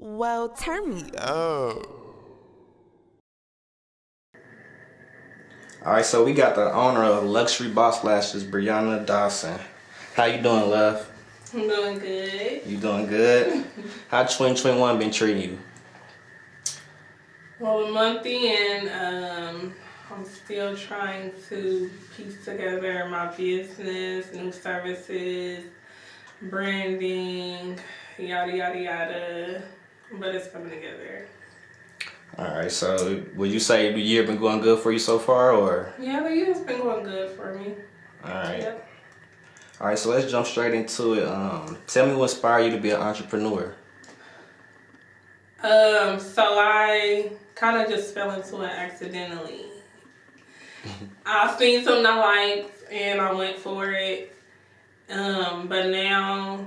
Well, turn me up. All right, so we got the owner of Luxury Boss Lashes, Briana Dawson. How you doing, love? I'm doing good. You doing good? How 2021 been treating you? Well, a month in, I'm still trying to piece together my business, new services, branding, yada, yada, yada. But it's coming together. All right, so would you say the year been going good for you so far, or? Yeah, the year's been going good for me. All right. Yep. All right, so let's jump straight into it. Tell me what inspired you to be an entrepreneur. So I kind of just fell into it accidentally. I seen something I liked and I went for it. But now,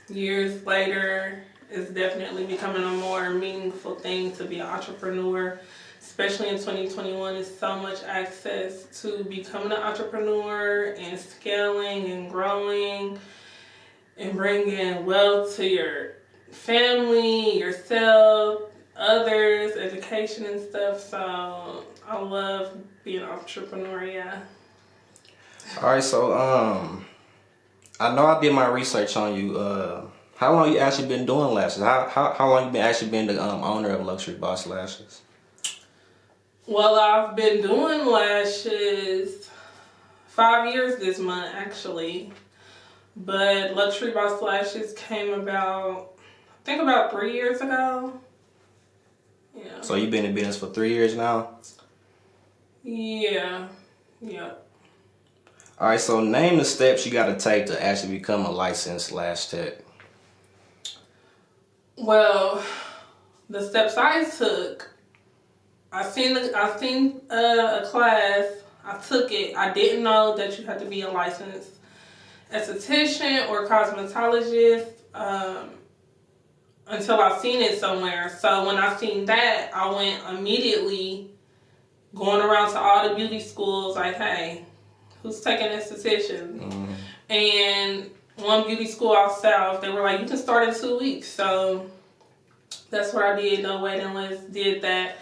years later, it's definitely becoming a more meaningful thing to be an entrepreneur, especially in 2021. There's so much access to becoming an entrepreneur and scaling and growing and bringing wealth to your family, yourself, others, education and stuff. So I love being an entrepreneur, yeah. All right, so I know I did my research on you. How long you actually been doing lashes? How long you been actually been the owner of Luxury Boss Lashes? Well, I've been doing lashes 5 years this month, actually. But Luxury Boss Lashes came about, I think about 3 years ago. Yeah. So you've been in business for 3 years now? Yeah. Yep. All right, so name the steps you got to take to actually become a licensed lash tech. Well, the steps I took, I seen a class. I took it. I didn't know that you had to be a licensed esthetician or cosmetologist until I seen it somewhere. So when I seen that, I went immediately going around to all the beauty schools like, hey, who's taking esthetician? Mm-hmm. And one beauty school out south, they were like, you can start in 2 weeks. So that's what I did. No waiting list. Did that.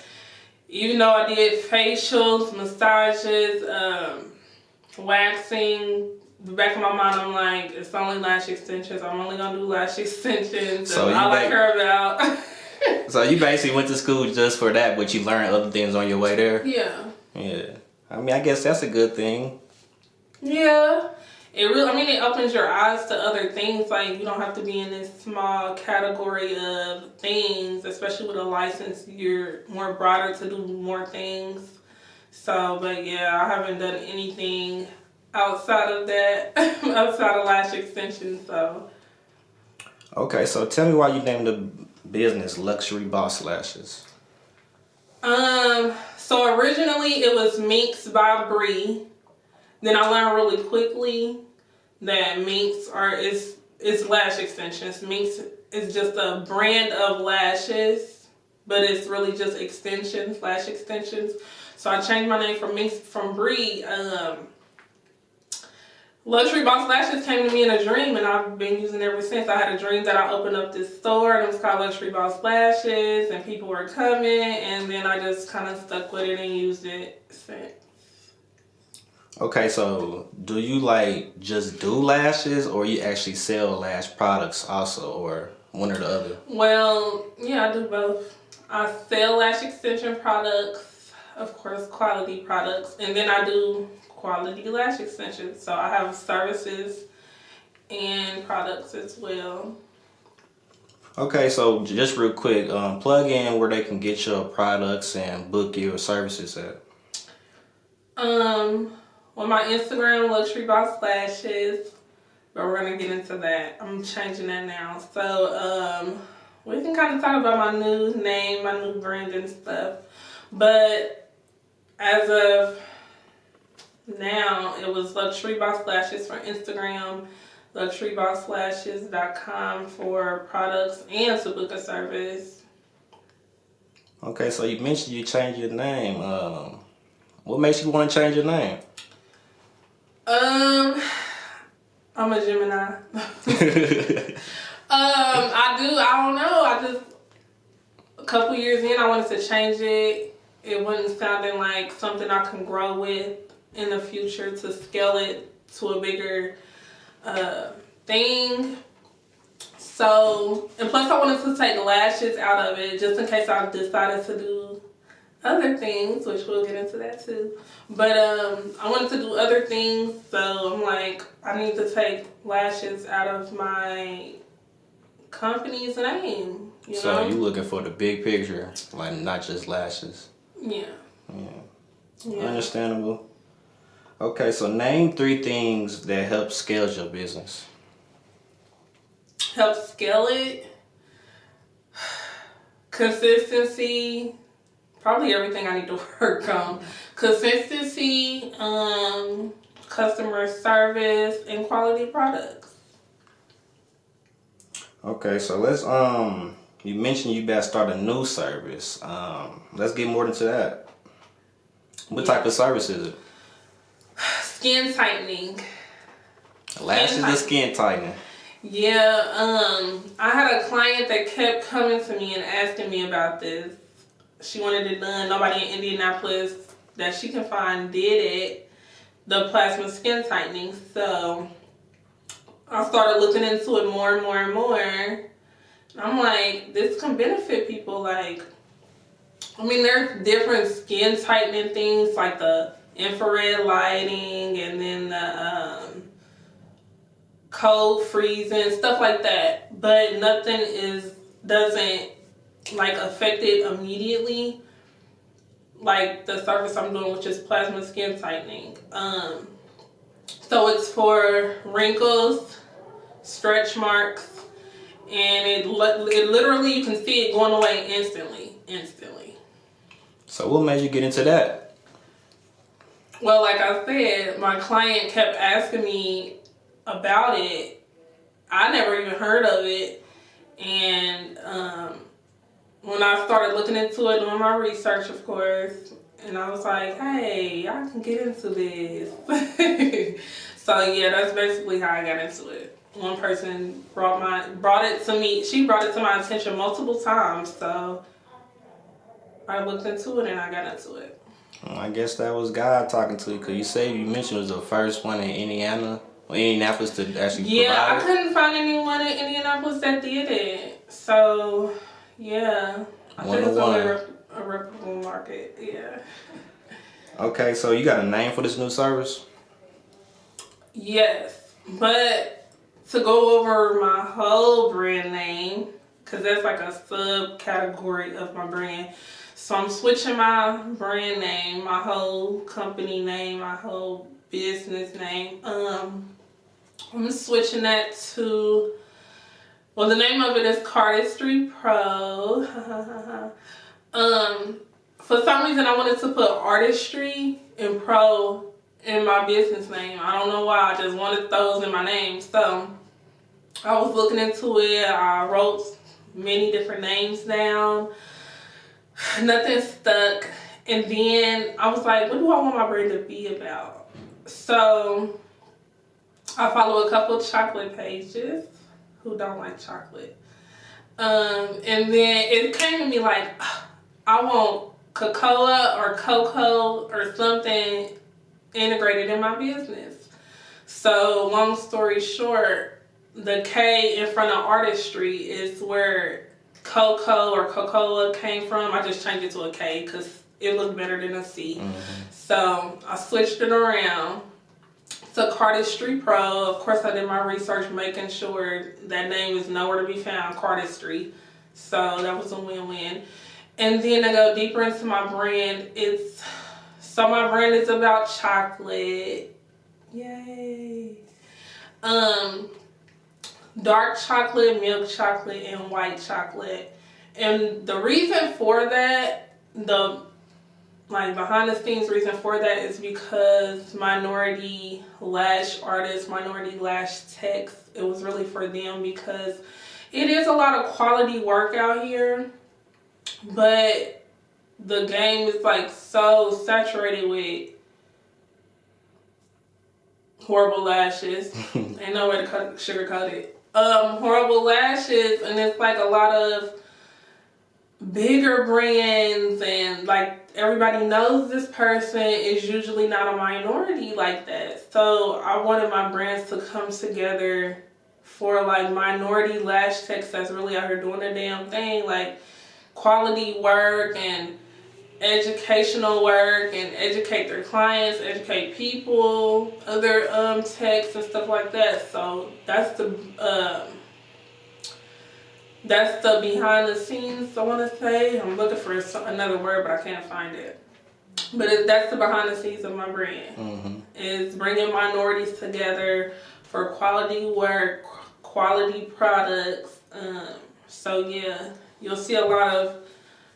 Even though I did facials, massages, waxing, the back of my mind, I'm like, it's only lash extensions. I'm only gonna do lash extensions. So all I care about. So you basically went to school just for that, but you learned other things on your way there? Yeah. Yeah. I mean, I guess that's a good thing. Yeah. It opens your eyes to other things. Like, you don't have to be in this small category of things, especially with a license. You're more broader to do more things. So, but yeah, I haven't done anything outside of that, outside of lash extension, so. Okay, so tell me why you named the business Luxury Boss Lashes. So originally it was Minx by Bree. Then I learned really quickly that Minx is lash extensions. Minx is just a brand of lashes, but it's really just extensions, lash extensions. So I changed my name from Bree. Luxury Boss Lashes came to me in a dream, and I've been using it ever since. I had a dream that I opened up this store, and it was called Luxury Boss Lashes, and people were coming, and then I just kind of stuck with it and used it since. Okay, so do you like just do lashes, or you actually sell lash products also, or one or the other? Well, yeah, I do both. I sell lash extension products, of course, quality products, and then I do quality lash extensions. So I have services and products as well. Okay, so just real quick, plug in where they can get your products and book your services at. Well, my Instagram, Luxury Boss Lashes, but we're gonna get into that. I'm changing that now. So we can kind of talk about my new name, my new brand and stuff. But as of now, it was Luxury Boss Lashes for Instagram, luxurybosslashes.com for products and to book a service. Okay, so you mentioned you changed your name. What makes you want to change your name? I'm a Gemini. I don't know. couple years in, I wanted to change it. It wasn't sounding like something I can grow with in the future to scale it to a bigger thing. So, and plus I wanted to take lashes out of it just in case I decided to do other things, which we'll get into that too. But I wanted to do other things, so I'm like, I need to take lashes out of my company's name. So you looking for the big picture, like not just lashes. Yeah. Understandable. Okay, so name 3 things that help scale your business. Help scale it. Consistency. Probably everything I need to work on. Consistency, customer service, and quality products. Okay, so let's you mentioned you better start a new service. Let's get more into that. What type of service is it? Skin tightening. Lashes and skin tightening. Yeah, I had a client that kept coming to me and asking me about this. She wanted it done. Nobody in Indianapolis that she can find did it. The plasma skin tightening. So I started looking into it more and more and more. I'm like, this can benefit people. Like, I mean, there's different skin tightening things like the infrared lighting and then the cold freezing, stuff like that. But nothing doesn't like affect it immediately. Like the service I'm doing, which is plasma skin tightening. So it's for wrinkles, stretch marks, and it literally, you can see it going away instantly. So what made you get into that? Well, like I said, my client kept asking me about it. I never even heard of it. And when I started looking into it, doing my research, of course, and I was like, hey, I can get into this. So yeah, that's basically how I got into it. One person brought it to me. She brought it to my attention multiple times. So I looked into it and I got into it. Well, I guess that was God talking to you, because you mentioned it was the first one in Indianapolis to actually provide it. I couldn't find anyone in Indianapolis that did it. So, yeah. I think it's only a reputable market, yeah. Okay, so you got a name for this new service? Yes, but to go over my whole brand name, because that's like a subcategory of my brand. So I'm switching my brand name, my whole company name, my whole business name. I'm switching that to, well, the name of it is Cardistry Pro. For some reason I wanted to put artistry and pro in my business name. I don't know why, I just wanted those in my name. So I was looking into it. I wrote many different names down. Nothing stuck. And then I was like, what do I want my brand to be about? So I follow a couple of chocolate pages who don't like chocolate. And then it came to me like, I want cocoa or cocoa or something integrated in my business. So long story short, the K in front of artistry is where cocoa or cocoa came from. I just changed it to a K because it looked better than a C. Mm-hmm. So I switched it around to Cardistry Pro. Of course, I did my research making sure that name is nowhere to be found, Cardistry. So that was a win-win. And then to go deeper into my brand, my brand is about chocolate. Yay. Dark chocolate, milk chocolate, and white chocolate. And the reason for that, behind the scenes reason for that is because minority lash artists, minority lash techs, it was really for them because it is a lot of quality work out here, but the game is so saturated with horrible lashes. Ain't no way to sugarcoat it. Horrible lashes, and it's a lot of bigger brands and like everybody knows this person is usually not a minority like that. So I wanted my brands to come together for like minority lash techs that's really out here doing their damn thing, like quality work and educational work, and educate their clients, educate people, other techs and stuff like that. So that's the behind the scenes, I want to say. I'm looking for another word, but I can't find it. But that's the behind the scenes of my brand. Is bringing minorities together for quality work, quality products. So yeah, you'll see a lot of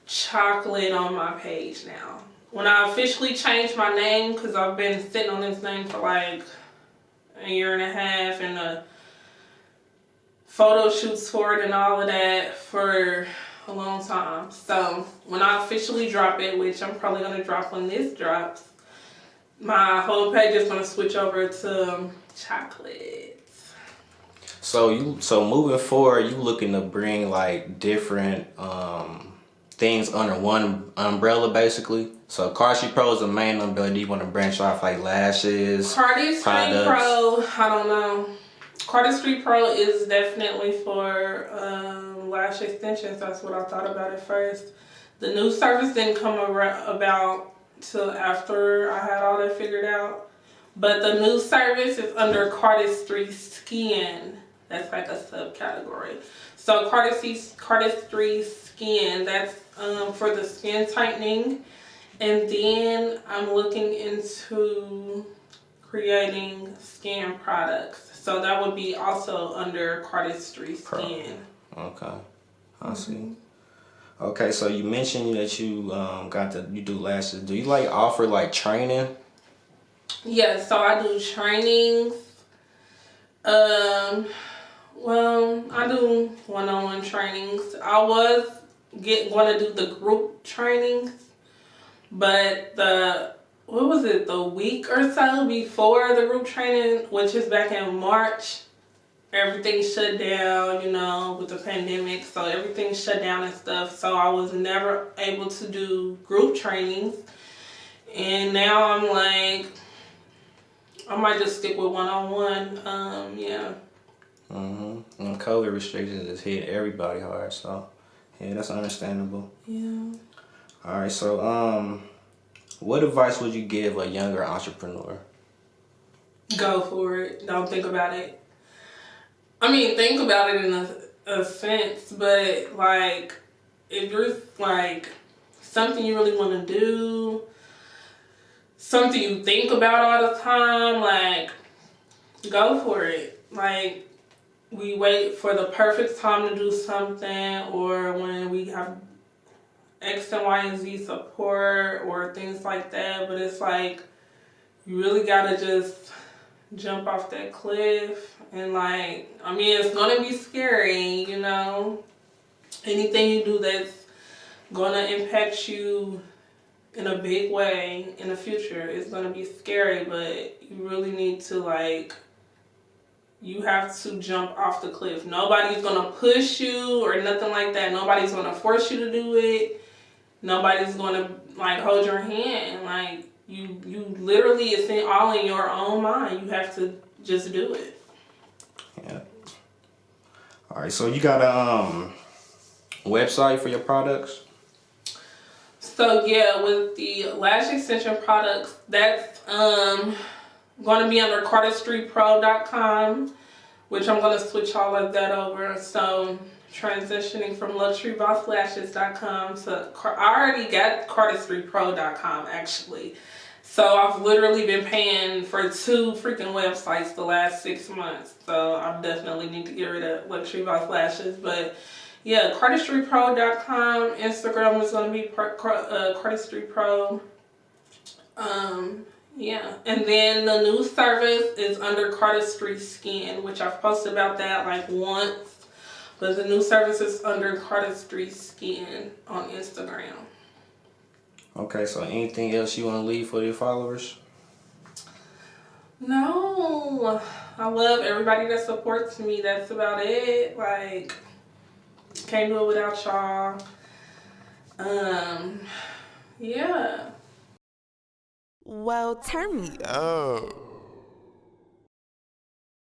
chocolate on my page now. When I officially changed my name, because I've been sitting on this name for like a year and a half, and the photo shoots for it and all of that for a long time. So when I officially drop it, which I'm probably going to drop when this drops, my whole page is going to switch over to chocolate. So moving forward, you looking to bring like different things under one umbrella, basically. So Cardistry Pro is the main umbrella. Do you want to branch off like lashes, Cardistry products? Pro, I don't know. Cardistry Pro is definitely for lash extensions. That's what I thought about at first. The new service didn't come about till after I had all that figured out. But the new service is under Cardistry Skin. That's like a subcategory. So Cardistry Skin, that's for the skin tightening. And then I'm looking into creating skin products. So that would be also under Cardistry Skin. Okay, I see. Okay, so you mentioned that you you do lashes. Do you like offer like training? Yeah, so I do trainings. Well, I do one-on-one trainings. I was going to do the group trainings, but the week or so before the group training, which is back in March, everything shut down, you know, with the pandemic. So everything shut down and stuff. So I was never able to do group trainings. And now I'm like, I might just stick with one-on-one. Yeah. And COVID restrictions has hit everybody hard, so yeah, that's understandable. Yeah. All right, so what advice would you give a younger entrepreneur? Go for it. Don't think about it. I mean, think about it in a sense, but like, if you're like something you really want to do, something you think about all the time, like, go for it. Like, we wait for the perfect time to do something, or when we have X and Y and Z support or things like that, but it's like, you really gotta just jump off that cliff. And like, I mean, it's gonna be scary, you know. Anything you do that's gonna impact you in a big way in the future is gonna be scary, but you really need to like, you have to jump off the cliff. Nobody's gonna push you or nothing like that. Nobody's gonna force you to do it. Nobody's gonna like hold your hand. Like, you literally, it's all in your own mind. You have to just do it. Yeah. All right, so you got a website for your products? So yeah, with the lash extension products, that's going to be under cardistrypro.com, which I'm going to switch all of that over. So transitioning from luxurybosslashes.com to I already got cardistrypro.com actually. So I've literally been paying for 2 freaking websites the last 6 months. So I definitely need to get rid of Luxury Boss Lashes. But yeah, cardistrypro.com. Instagram is going to be cardistrypro. Yeah, and then the new service is under Cardistry Skin, which I've posted about that like once. But the new service is under Cardistry Skin on Instagram. Okay, so anything else you want to leave for your followers? No, I love everybody that supports me. That's about it. Like, can't do it without y'all. Yeah. Well, turn me up.